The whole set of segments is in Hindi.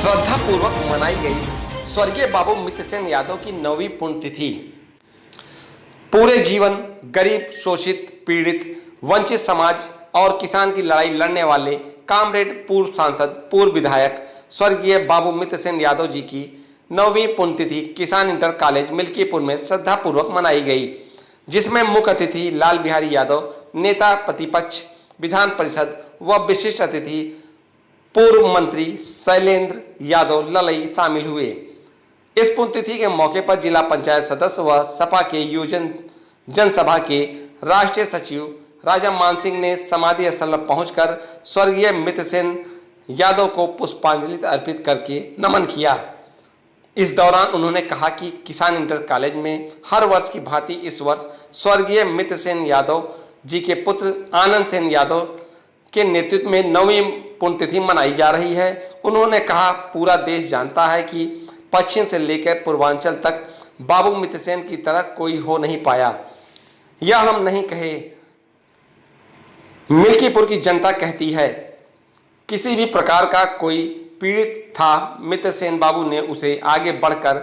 श्रद्धापूर्वक मनाई गई स्वर्गीय बाबू मित्र सेन यादव की 9वीं पुण्यतिथि। पूरे जीवन गरीब, शोषित, पीड़ित, वंचित समाज और किसान की लड़ाई लड़ने वाले कामरेड पूर्व सांसद, पूर्व विधायक स्वर्गीय बाबू मित्र सेन यादव जी की 9वीं पुण्यतिथि किसान इंटर कॉलेज मिल्कीपुर में श्रद्धापूर्वक मनाई गई, जिसमें मुख्य अतिथि लाल बिहारी यादव, नेता प्रतिपक्ष विधान परिषद व विशिष्ट अतिथि पूर्व मंत्री शैलेंद्र यादव ललई शामिल हुए। इस पुण्यतिथि के मौके पर जिला पंचायत सदस्य व सपा के योजन जनसभा के राष्ट्रीय सचिव राजा मान सिंह ने समाधि स्थल पर पहुंचकर स्वर्गीय मित्र सेन यादव को पुष्पांजलि अर्पित करके नमन किया। इस दौरान उन्होंने कहा कि किसान इंटर कॉलेज में हर वर्ष की भांति इस वर्ष स्वर्गीय मित्र सेन यादव जी के पुत्र आनंद सेन यादव के नेतृत्व में 9वीं पुण्यतिथि मनाई जा रही है। उन्होंने कहा, पूरा देश जानता है कि पश्चिम से लेकर पूर्वांचल तक बाबू मित्र सेन की तरह कोई हो नहीं पाया। यह हम नहीं कहे, मिल्कीपुर की जनता कहती है। किसी भी प्रकार का कोई पीड़ित था, मित्र सेन बाबू ने उसे आगे बढ़कर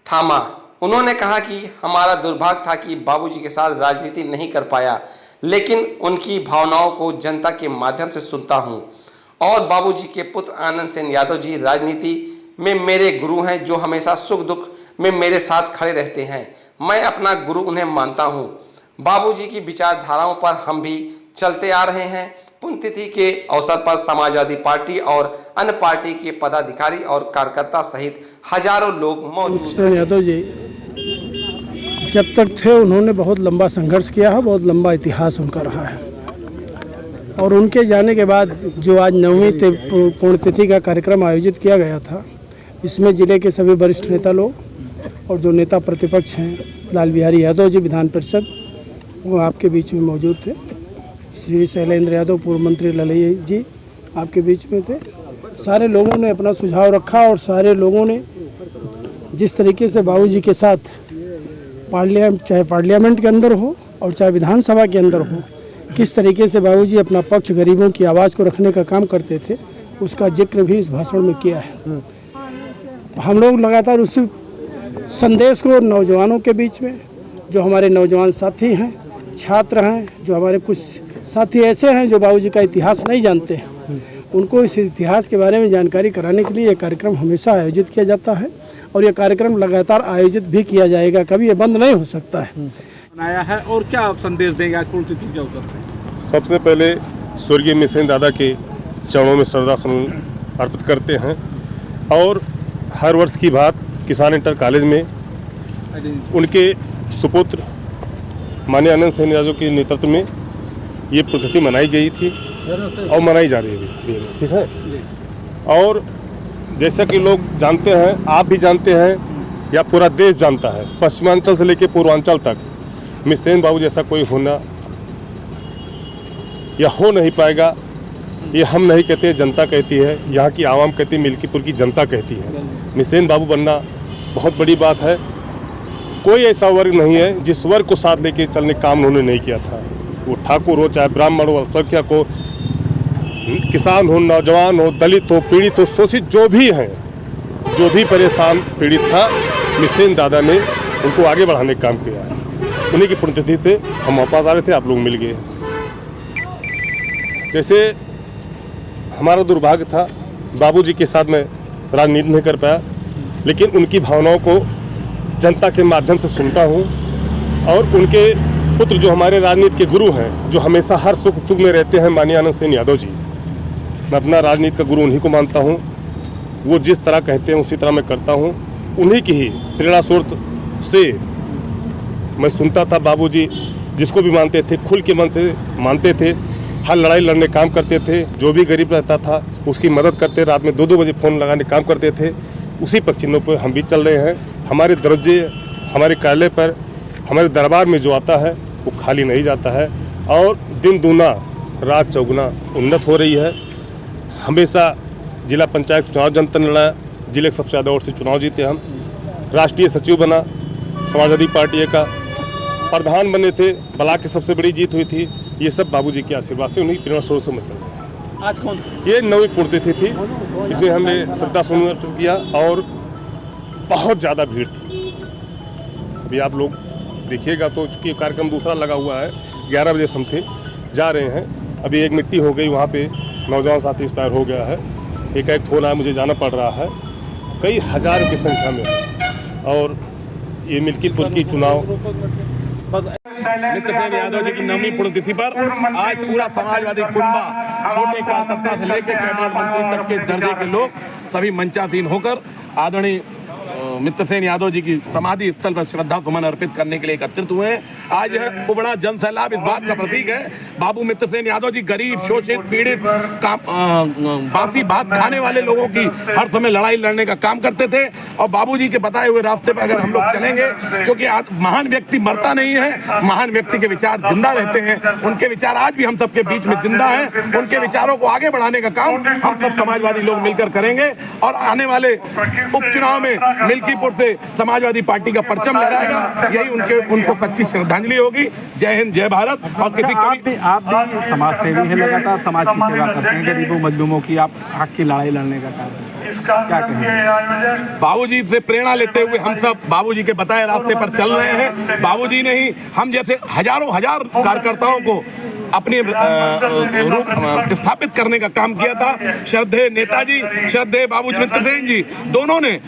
थामा। उन्होंने कहा कि हमारा दुर्भाग्य था कि बाबूजी के साथ राजनीति नहीं कर पाया, लेकिन उनकी भावनाओं को जनता के माध्यम से सुनता हूं। और बाबूजी के पुत्र आनंद सेन यादव जी राजनीति में मेरे गुरु हैं, जो हमेशा सुख दुख में मेरे साथ खड़े रहते हैं। मैं अपना गुरु उन्हें मानता हूं। बाबूजी की विचारधाराओं पर हम भी चलते आ रहे हैं। पुण्यतिथि के अवसर पर समाजवादी पार्टी और अन्य पार्टी के पदाधिकारी और कार्यकर्ता सहित हजारों लोग मौजूद हैं। यादव जी जब तक थे उन्होंने बहुत लंबा संघर्ष किया है, बहुत लंबा इतिहास उनका रहा है। और उनके जाने के बाद जो आज 9वीं पुण्यतिथि का कार्यक्रम आयोजित किया गया था, इसमें जिले के सभी वरिष्ठ नेता लोग और जो नेता प्रतिपक्ष हैं लाल बिहारी यादव जी विधान परिषद, वो आपके बीच में मौजूद थे। श्री शैलेंद्र यादव पूर्व मंत्री ललई जी आपके बीच में थे। सारे लोगों ने अपना सुझाव रखा और सारे लोगों ने जिस तरीके से बाबूजी के साथ चाहे पार्लियामेंट के अंदर हो और चाहे विधानसभा के अंदर हो, किस तरीके से बाबूजी अपना पक्ष गरीबों की आवाज़ को रखने का काम करते थे, उसका जिक्र भी इस भाषण में किया है। हम लोग लगातार उसी संदेश को नौजवानों के बीच में, जो हमारे नौजवान साथी हैं, छात्र हैं, जो हमारे कुछ साथी ऐसे हैं जो बाबूजी का इतिहास नहीं जानते हैं, उनको इस इतिहास के बारे में जानकारी कराने के लिए ये कार्यक्रम हमेशा आयोजित किया जाता है और ये कार्यक्रम लगातार आयोजित भी किया जाएगा, कभी ये बंद नहीं हो सकता है। बनाया है और क्या आप संदेश देंगे आज पुण्यतिथि के अवसर पर? सबसे पहले स्वर्गीय मित्र सेन दादा के चरणों में श्रद्धासुमन अर्पित करते हैं और हर वर्ष की बात किसान इंटर कॉलेज में उनके सुपुत्र माननीय आनंद सेन यादव के नेतृत्व में ये पुण्यतिथि मनाई गई थी और मनाई जा रही है, ठीक है। और जैसा कि लोग जानते हैं, आप भी जानते हैं या पूरा देश जानता है, पश्चिमांचल से लेकर पूर्वांचल तक मित्र सेन बाबू जैसा कोई होना या हो नहीं पाएगा। ये हम नहीं कहते, जनता कहती है, यहाँ की आवाम कहती है, मिल्कीपुर की जनता कहती है। मित्र सेन बाबू बनना बहुत बड़ी बात है। कोई ऐसा वर्ग नहीं है जिस वर्ग को साथ लेके चलने काम उन्होंने नहीं किया था। वो ठाकुर हो, चाहे ब्राह्मण हो, अल्पसंख्यक हो, किसान हो, नौजवान हो, दलित हो, पीड़ित हो, शोषित जो भी हैं, जो भी परेशान पीड़ित था, मित्र सेन दादा ने उनको आगे बढ़ाने का काम किया है। उन्हीं की पुण्यतिथि से हम वापस आ रहे थे, आप लोग मिल गए। जैसे हमारा दुर्भाग्य था, बाबूजी के साथ मैं राजनीति नहीं कर पाया, लेकिन उनकी भावनाओं को जनता के माध्यम से सुनता हूँ। और उनके पुत्र जो हमारे राजनीति के गुरु हैं, जो हमेशा हर सुख दुख में रहते हैं, माननीय आनंद सेन यादव जी, मैं अपना राजनीति का गुरु उन्हीं को मानता हूँ। वो जिस तरह कहते हैं उसी तरह मैं करता हूँ। उन्हीं की ही प्रेरणा स्रोत से मैं सुनता था। बाबूजी जिसको भी मानते थे, खुल के मन से मानते थे, हर लड़ाई लड़ने काम करते थे। जो भी गरीब रहता था उसकी मदद करते, रात में 2-2 बजे फ़ोन लगाने काम करते थे। उसी पक्षियों पर हम भी चल रहे हैं। हमारे दरवाजे, हमारे कार्यालय पर, हमारे दरबार में जो आता है वो खाली नहीं जाता है और दिन दूना रात चौगुना उन्नत हो रही है। हमेशा जिला पंचायत चुनाव जनता ने लड़ा, जिले के सबसे ज़्यादा वोट से चुनाव जीते हम। राष्ट्रीय सचिव बना, समाजवादी पार्टी का प्रधान बने थे, ब्लॉक की सबसे बड़ी जीत हुई थी। ये सब बाबूजी के आशीर्वाद से, उन्हीं प्रेरणा स्रोत से मैं चल रहा है। आज कौन? ये 9वीं पुण्यतिथि थी। इसमें हमने श्रद्धा सुमन अर्पित किया और बहुत ज़्यादा भीड़ थी। अभी आप लोग देखिएगा तो चूँकि कार्यक्रम दूसरा लगा हुआ है, 11 बजे से हम थे जा रहे हैं। अभी एक मिट्टी हो गई वहाँ पे, नौजवान साथी एक्सपायर हो गया है। एक फोन आया, मुझे जाना पड़ रहा है, कई हजार की संख्या में। और ये मिल्कीपुर की चुनाव मित्र सेन यादव जी की 9वीं पुण्यतिथि पर आज पूरा समाजवादी कुनबा, छोटे कार्यकर्ता से लेकर कैबिनेट मंत्री तक के दर्जे के लोग सभी मंचासीन होकर आदरणीय मित्र सेन यादव जी की समाधि स्थल पर श्रद्धा सुमन अर्पित करने के लिए एकत्रित हुए हैं। आज यह उमड़ा जन सैलाब इस बात का प्रतीक है, बाबू मित्र सेन यादव जी गरीब, शोषित, पीड़ित, बासी बात खाने वाले लोगों की हर समय लड़ाई लड़ने का काम करते थे। और बाबूजी के बताए हुए रास्ते पर अगर हम लोग चलेंगे, क्योंकि महान व्यक्ति मरता नहीं है, महान व्यक्ति के विचार जिंदा रहते हैं। उनके विचार आज भी हम सबके बीच में जिंदा हैं। उनके विचारों को आगे बढ़ाने का काम हम सब समाजवादी लोग मिलकर करेंगे और आने वाले उपचुनाव में मिल्कीपुर से समाजवादी पार्टी का परचम लहराएगा। यही उनको सच्ची श्रद्धांजलि होगी। जय हिंद, जय भारत। और किसी आप भी समाज सेवी हैं, लगातार समाज की सेवा करते हैं, गरीबों मजलूमों की आप हक की लड़ाई लड़ने का काम करते हैं, क्या कहेंगे? बाबूजी से प्रेरणा लेते हुए हम सब बाबूजी के बताए रास्ते पर चल रहे हैं। बाबूजी ने ही हम जैसे हजारों हजार कार्यकर्ताओं को अपने रूप स्थापित करने का काम किया था। श्रद्धेय नेताजी, श्रद्धेय बाबू मित्र सेन जी दोनों ने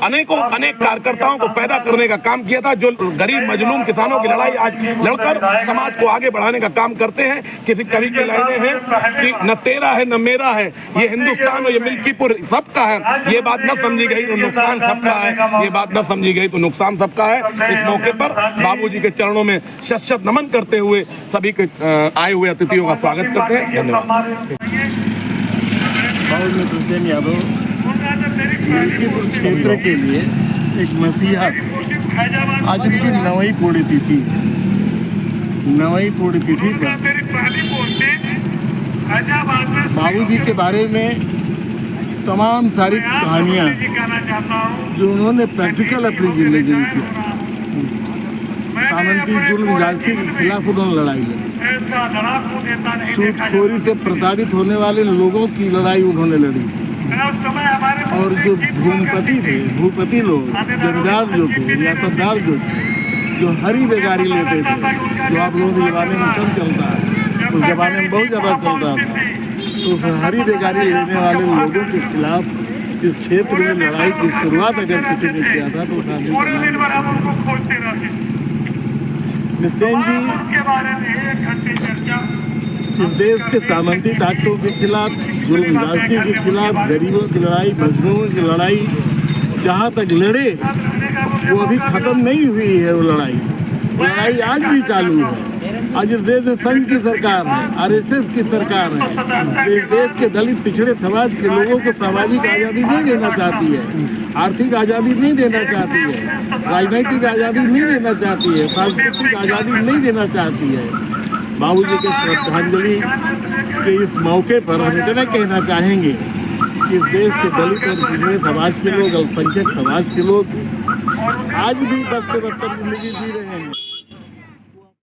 अनेक कार्यकर्ताओं को पैदा करने का काम किया था, जो गरीब मजलूम किसानों की लड़ाई आज लड़कर समाज को आगे बढ़ाने का काम करते हैं। किसी कवि की लाइनें हैं कि न तेरा है न मेरा है, ये हिंदुस्तान और ये मिल्कीपुर सबका है। ये बात न समझी गई तो नुकसान सबका है, ये बात न समझी गई तो नुकसान सबका है। इस मौके पर बाबूजी के चरणों में शत नमन करते हुए सभी के आए हुए अतिथियों का स्वागत करते हैं। धन्यवाद। बाबू मित्र सेन यादव मिल्कीपुर क्षेत्र के लिए एक मसीहा थे। आज उनकी 9वीं पुण्यतिथि, 9वीं पुण्यतिथि पर बाबूजी के बारे में तमाम सारी कहानियाँ जो उन्होंने प्रैक्टिकल अपनी जिंदगी में किया। सामंती जुल्म जाति के खिलाफ उन्होंने लड़ाई लड़ी, सूदखोरी से प्रताड़ित होने वाले लोगों की लड़ाई उन्होंने लड़ी। और जो भूपति लोग, जमींदार जो थे, रियासतदार जो थे, जो हरी बेगारी लेते थे, जो आप लोगों के ज़माने में कम चलता है, उस ज़माने में बहुत ज़्यादा चलता था, तो उस हरी बेगारी लेने वाले लोगों के खिलाफ इस क्षेत्र में लड़ाई की शुरुआत अगर किसी ने किया था तो सेन जी इस देश के सामंती ताकतों के खिलाफ, जुल्म जाति के खिलाफ, गरीबों की लड़ाई, मजलूमों की लड़ाई जहाँ तक लड़े वो अभी ख़त्म नहीं हुई है। वो लड़ाई आज भी चालू है। आज इस देश में संघ की सरकार है, RSS की सरकार है। इस देश के दलित पिछड़े समाज के लोगों को सामाजिक आज़ादी नहीं देना चाहती है, आर्थिक आज़ादी नहीं देना चाहती है, राजनैतिक आज़ादी नहीं देना चाहती है, सांस्कृतिक आज़ादी नहीं देना चाहती है। बाबूजी के श्रद्धांजलि के इस मौके पर हम इतना कहना चाहेंगे कि इस देश के दलित और पिछड़े समाज के लोग, अल्पसंख्यक समाज के लोग आज भी बदतर जिंदगी जी रहे हैं।